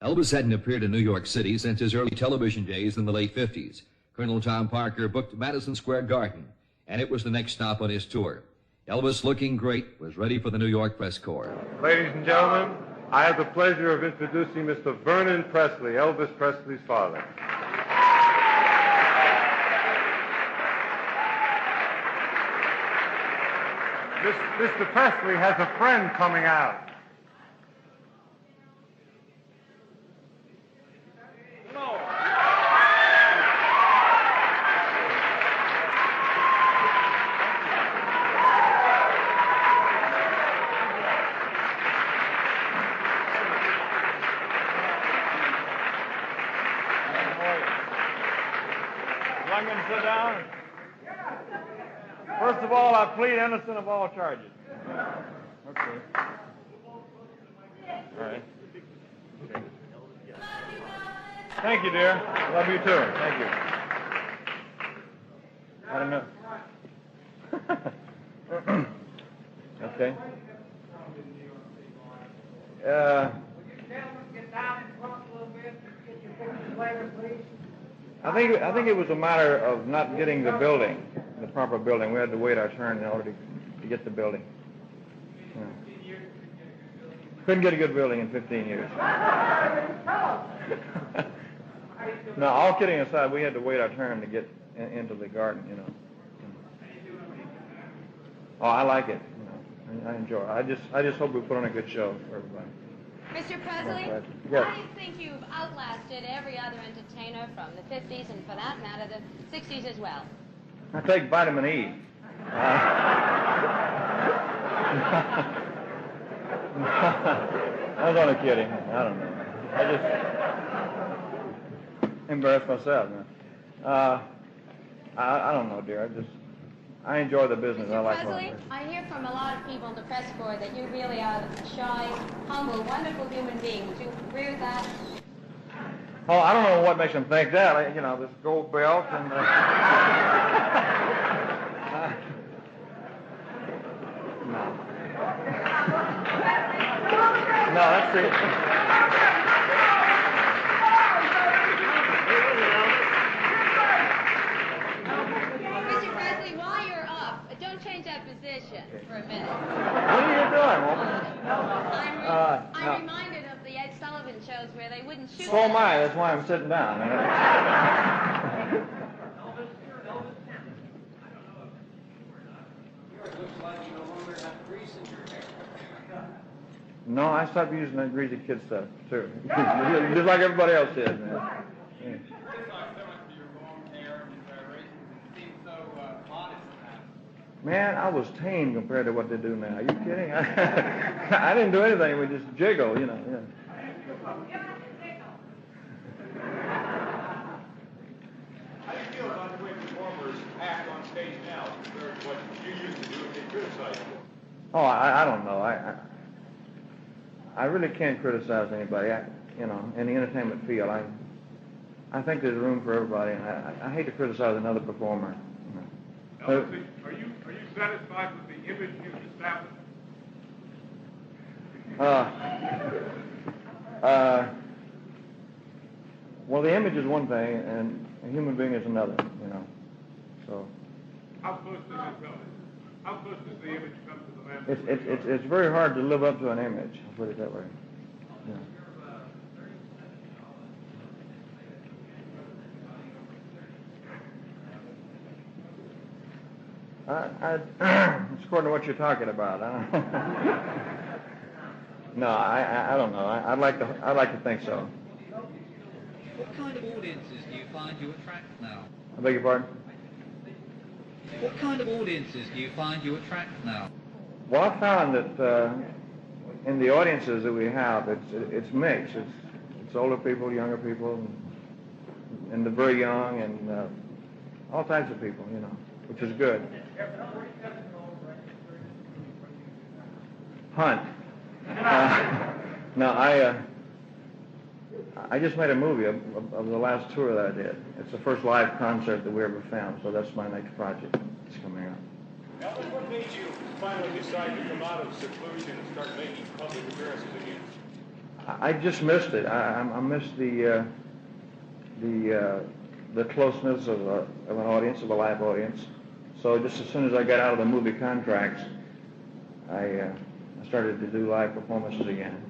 Elvis hadn't appeared in New York City since his early television days in the late 50s. Colonel Tom Parker booked Madison Square Garden, and it was the next stop on his tour. Elvis, looking great, was ready for the New York press corps. Ladies and gentlemen, I have the pleasure of introducing Mr. Vernon Presley, Elvis Presley's father. Mr. Presley has a friend coming out. Sit down. First of all, I plead innocent of all charges. Okay. All right. Okay. Thank you, dear. Love you too. Thank you. I don't know. Okay. I think it was a matter of not getting the building, the proper building. We had to wait our turn in order to get the building. Yeah. Couldn't get a good building in 15 years. No, all kidding aside, we had to wait our turn to get into the garden, you know. Oh, I like it. You know, I enjoy it. I just hope we put on a good show for everybody. Mr. Presley, Yes. Why do you think you've outlasted every other entertainer from the 50s and, for that matter, the 60s as well? I take vitamin E. I was only kidding. I don't know. I just embarrassed myself. I don't know, dear. I enjoy the business. Mr. I like Presley, it. I hear from a lot of people in the press corps that you really are a shy, humble, wonderful human being. Would you agree with that? Oh, I don't know what makes them think that. You know, this gold belt and... no, that's it. Mr. Presley, while you're up, don't change that position for a minute. What are you doing, woman? I'm reminded of the Ed Sullivan shows where they wouldn't shoot. So am I. That's why I'm sitting down. No, I stopped using that greasy kid stuff, too. Just like everybody else did, man. Yeah. Man, I was tame compared to what they do now. Are you kidding? I didn't do anything. We just jiggle, you know. Yeah. How do you feel about the way performers act on stage now compared to what you used to do and get criticized for? Oh, I don't know. I really can't criticize anybody. In the entertainment field, I think there's room for everybody, and I hate to criticize another performer. Elvis, are you satisfied with the image you've established? Well, the image is one thing, and a human being is another, you know. So. How close does it come? How close does the image come to the man? It's very hard to live up to an image. I'll put it that way. Yeah. It's according to what you're talking about. No, I don't know. I'd like to think so. What kind of audiences do you find you attract now? I beg your pardon? What kind of audiences do you find you attract now? Well, I found that in the audiences that we have, it's mixed. It's older people, younger people, and the very young, and all types of people, you know, which is good. Hunt. No, I just made a movie of the last tour that I did. It's the first live concert that we ever filmed, so that's my next project. It's coming out. Elvis, what made you finally decide to come out of seclusion and start making public appearances again? I just missed it. I missed the closeness of an audience, of a live audience. So just as soon as I got out of the movie contracts, I started to do live performances again.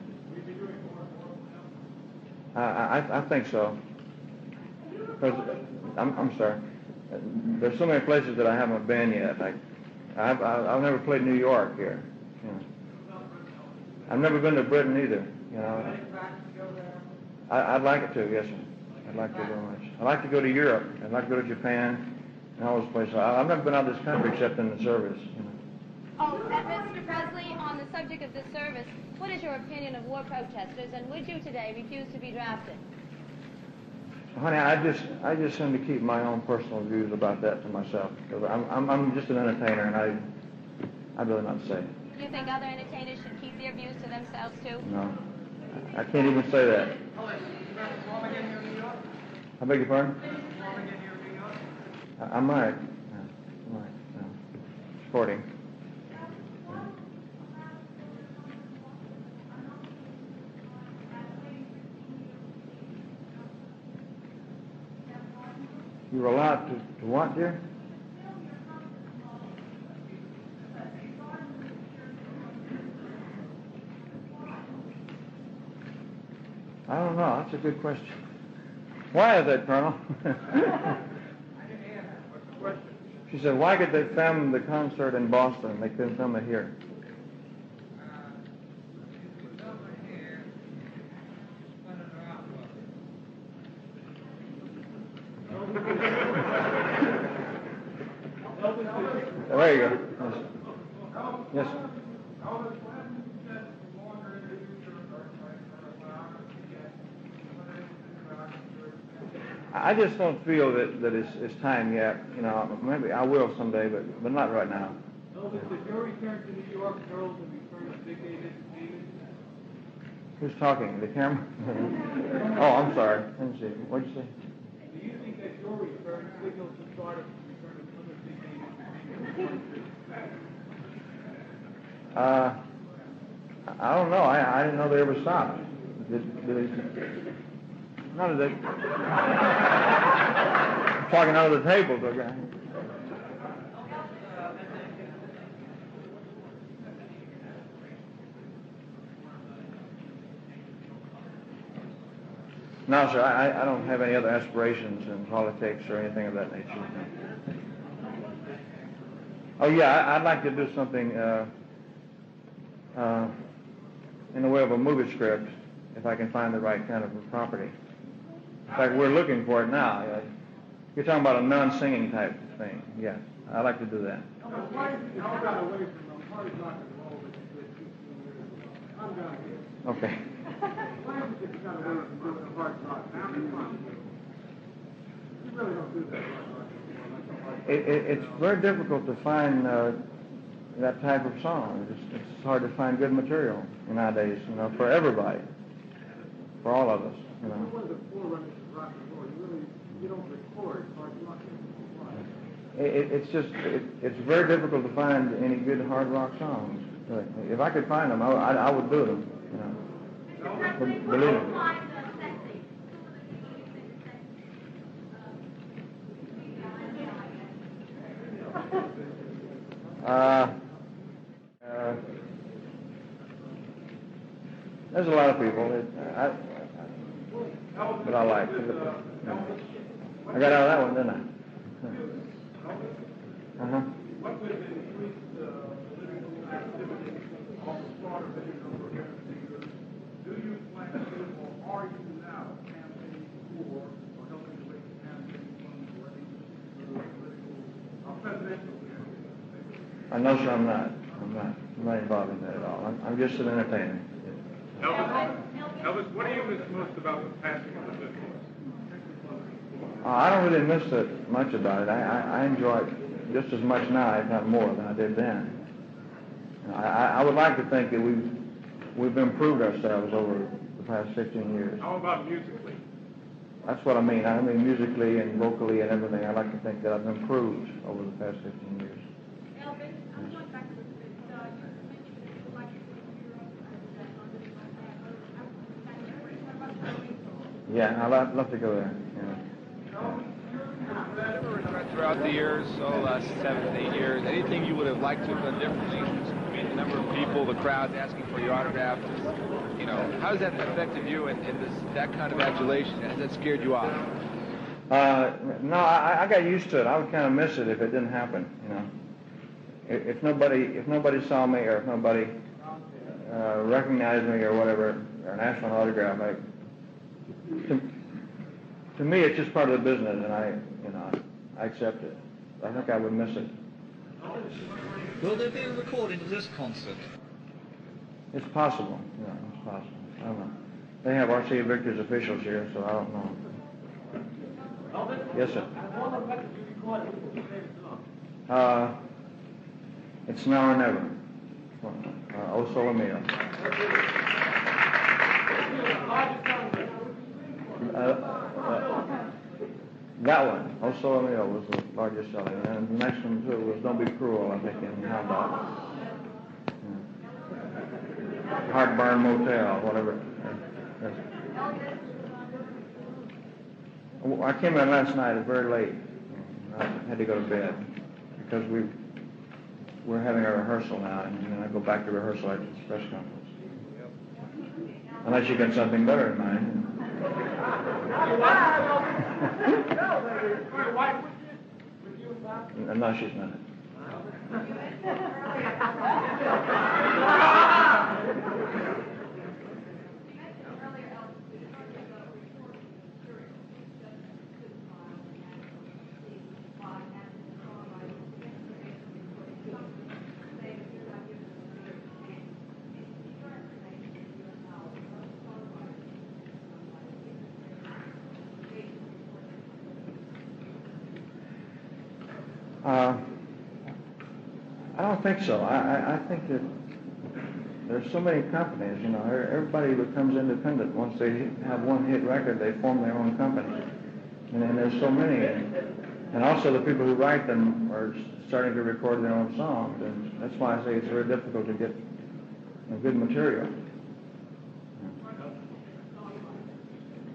I think so. 'Cause I'm sorry. There's so many places that I haven't been yet. I've never played New York here. You know. I've never been to Britain either. You know. I'd like it to, yes, sir. I'd like to very much. I'd like to go to Europe. I'd like to go to Japan and all those places. I've never been out of this country except in the service. You know. Oh, Mr. Presley, on the subject of this service, what is your opinion of war protesters, and would you today refuse to be drafted? Honey, I just seem to keep my own personal views about that to myself, because I'm just an entertainer, and I'd rather not say. Do you think other entertainers should keep their views to themselves too? No, I can't even say that. I beg your pardon? I might. Sporting. You were allowed to what, dear? I don't know. That's a good question. Why is that, Colonel? She said, why could they film the concert in Boston? They couldn't film it here. There you go. Yes. Yes. I just don't feel that it's time yet. You know, maybe I will someday, but not right now. Elvis, does your return to New York herald the return of big entertainment? Who's talking? The camera? Oh, I'm sorry. Let me see. What'd you say? Do you think that your return signals the start of the return of other big entertainment? I don't know. I didn't know they ever stopped. None of that. Talking under the table, okay. No, sir. I don't have any other aspirations in politics or anything of that nature. Oh yeah, I'd like to do something in the way of a movie script, if I can find the right kind of property. In fact, we're looking for it now. You're talking about a non-singing type thing. Yeah, I'd like to do that. Why is it all got away from hard rock and roll that you did 15 years ago? I'm down here. Okay. Why is it that you got away from doing the hard rock? Now, come on. You really don't do that hard rock anymore. It's very difficult to find that type of song. It's hard to find good material nowadays, you know, for everybody, for all of us, you know. You're one of the forerunners of rock and roll. You don't record hard rock anymore. It's very difficult to find any good hard rock songs. If I could find them, I would do them, you know. Believe me. There's a lot of people that I like. I got out of that one, didn't I? Uh-huh. What would have increased the political activity on the start of any number of years? Do you plan to, or are you now campaigning for, or helping to raise campaign funds for any political, presidential candidates? No, sir, I'm not. I'm not involved in that at all. I'm just an entertainer. Elvis, what do you miss most about the passing of the business? I don't really miss it much about it. I enjoy it just as much now, if not more, than I did then. I would like to think that we've improved ourselves over the past 15 years. How about musically? That's what I mean. I mean musically and vocally and everything. I like to think that I've improved over the past 15 years. Elvis, I'm going back to this. You mentioned that you like to go to Europe and on this like that. Yeah, I'd love to go there. Ever regret throughout the years, last 7, 8 years, anything you would have liked to have done differently? The number of people, the crowds asking for your autograph, you know, how has that affected you and that kind of adulation? Has that scared you off? No, I got used to it. I would kind of miss it if it didn't happen, you know. If nobody saw me or if nobody recognized me or whatever, or asked for an autograph, to me it's just part of the business, and I accept it. I think I would miss it. Will there be a recording of this concert? It's possible. Yeah, it's possible. I don't know. They have R.C. Victor's officials here, so I don't know. Yes, sir. It's Now or Never. O Sole Mio. That one, O Sole Mio, was the largest selling, and the next one too was Don't Be Cruel, I think, in How About Heartburn Motel, whatever. I came in last night. It was very late. I had to go to bed because we're having a rehearsal now, and then I go back to rehearsal after this press conference. Unless you got something better in mind. No, she's not. I don't think so. I think that there's so many companies, you know, everybody becomes independent. Once they have one hit record, they form their own company. And then there's so many. And also the people who write them are starting to record their own songs. And that's why I say it's very difficult to get good material.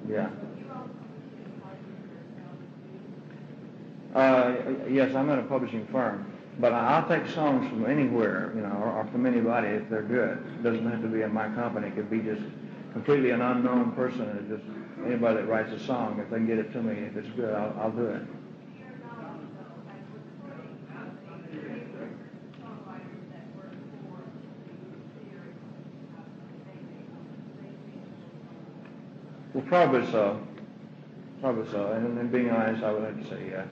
Yeah. Yes, I'm in a publishing firm, but I'll take songs from anywhere, you know, or from anybody if they're good. It doesn't have to be in my company. It could be just completely an unknown person, and just anybody that writes a song. If they can get it to me, if it's good, I'll do it. Well, probably so. Probably so. And being honest, I would have to say yeah.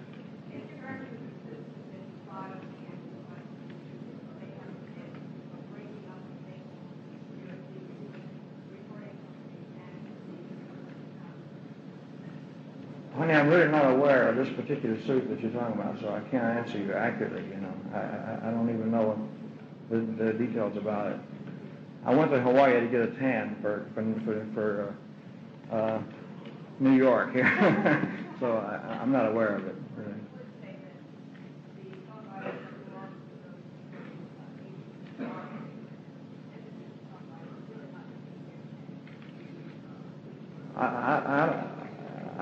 Honey, I'm really not aware of this particular suit that you're talking about, so I can't answer you accurately, you know. I don't even know the details about it. I went to Hawaii to get a tan for New York here, so I'm not aware of it, really.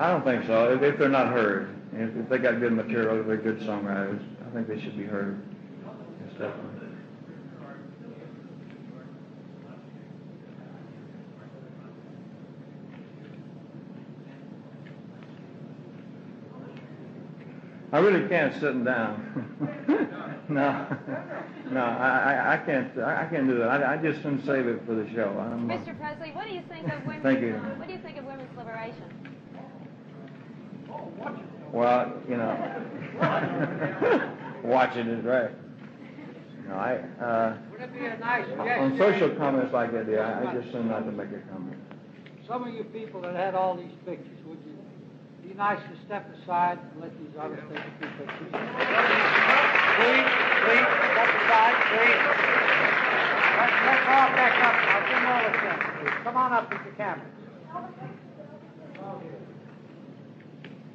I don't think so. If they're not heard, if they got good material, if they're good songwriters, I think they should be heard. Yes, definitely. I really can't sitting down. No, I can't do that. I just didn't save it for the show. Mr. Presley, what do you think of women's? Thank you. What do you think of women's liberation? Well, you know, watching is right. You know, Would it be a nice on gesture? social comments like that, yeah, I just tend not to make a comment. Some of you people that had all these pictures, would you be nice to step aside and let these others take a few pictures? Please, step aside, please. Let's all back up now. Give them all a chance, please. Come on up with the cameras.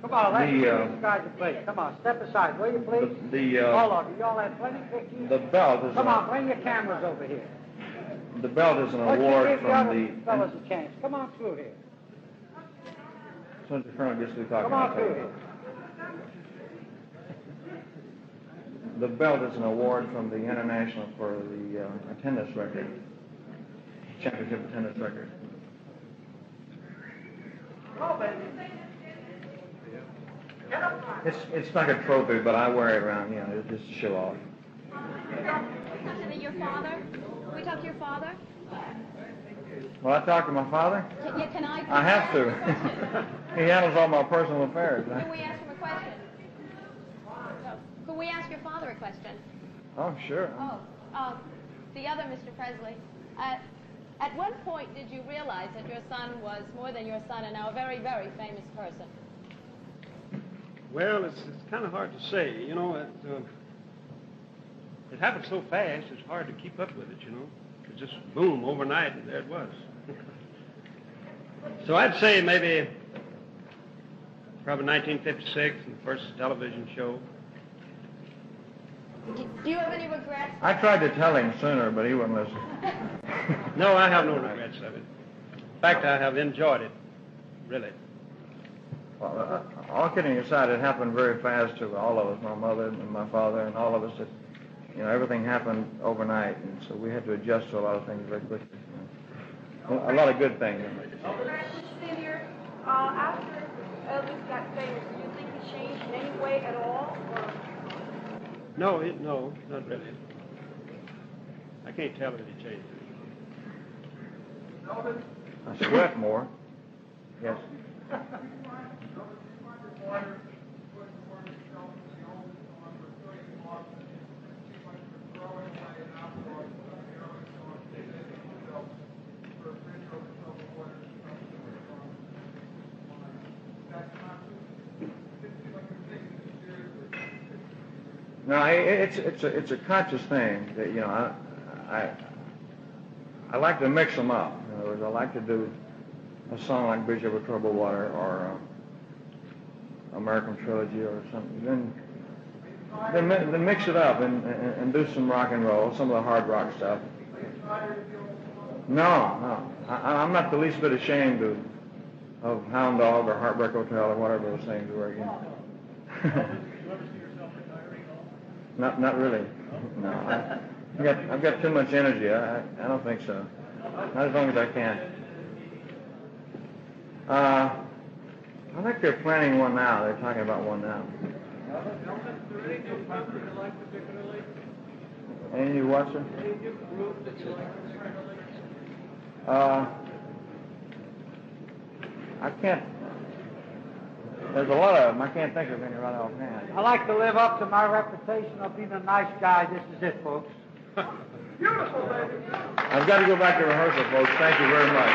Come on, let's give these guys a place. Come on, step aside, will you, please? All of you. Y'all have plenty of pictures. The belt is Come on, bring your cameras over here. The belt is an Let's award give the from other the fellas a chance. Come on through here. As soon as the colonel gets through talking, Come on I'll tell through you. here. The belt is an award from the International for the tennis record, championship tennis record. It's like a trophy, but I wear it around, you know, just to show off. Your father? Can we talk to your father? Will I talk to my father? Yeah, can I? I have to. He handles all my personal affairs. Can we ask him a question? Can we ask your father a question? Oh, sure. The other Mr. Presley. At what point did you realize that your son was more than your son and now a very, very famous person? Well, it's kind of hard to say. You know, it happened so fast, it's hard to keep up with it, you know. It just boom, overnight, and there it was. So I'd say maybe probably 1956, and the first television show. Do you have any regrets? I tried to tell him sooner, but he wouldn't listen. No, I have no regrets of it. In fact, I have enjoyed it, really. Well, all kidding aside, it happened very fast to all of us, my mother and my father and all of us. You know, everything happened overnight, and so we had to adjust to a lot of things very quickly. You know. A lot of good things. Senior, after Elvis got famous, do you think he changed in any way at all? Or? No, not really. I can't tell that he changed it. I sweat more. Yes. No, it's a conscious thing that, you know, I like to mix them up. In other words, I like to do a song like Bridge Over Troubled Water or American Trilogy or something. Then mix it up and do some rock and roll, some of the hard rock stuff. No. I'm not the least bit ashamed of Hound Dog or Heartbreak Hotel or whatever those things were again. Not really. No, I've got too much energy. I don't think so. Not as long as I can. I think they're planning one now. They're talking about one now. Any new what, sir? I can't. There's a lot of them. I can't think of any right offhand. I like to live up to my reputation of being a nice guy. This is it, folks. Beautiful, baby. I've got to go back to rehearsal, folks. Thank you very much.